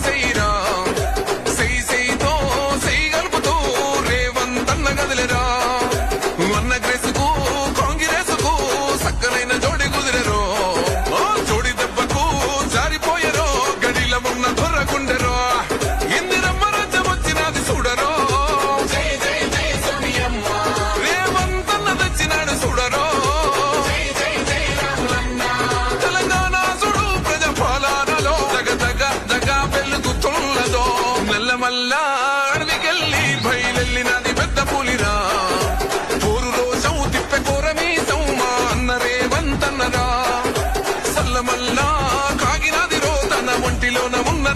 సెయ్యిరా సెయ్యితో సెయ్యి గలుపుతూ రేవంతన్న గదిలేరా అన్న గ్రేసుకు కాంగ్రెసుకు సక్కనైన జోడి కుదిరెరో జోడి దెబ్బకు జారిపోయరో గడిల ఉన్న దొరకుండెరో ఇందిరమ్మ రాజ్యం వచ్చినది చూడరో రేవంతన్న తెచ్చినాడు చూడరో తెలంగాణ చూడు ప్రజాపాలనలో దగ వెలుగుతున్నదో మెల్లమల్లా అడవికెళ్ళి బయలెళ్ళినది పెద్ద పులిరా ఊరు రోషం తిప్పె కోరమీసం మా అన్న రేవంతన్నరా సల్లమల్లా కాగినది రో తన ఒంటిలోన ఉన్న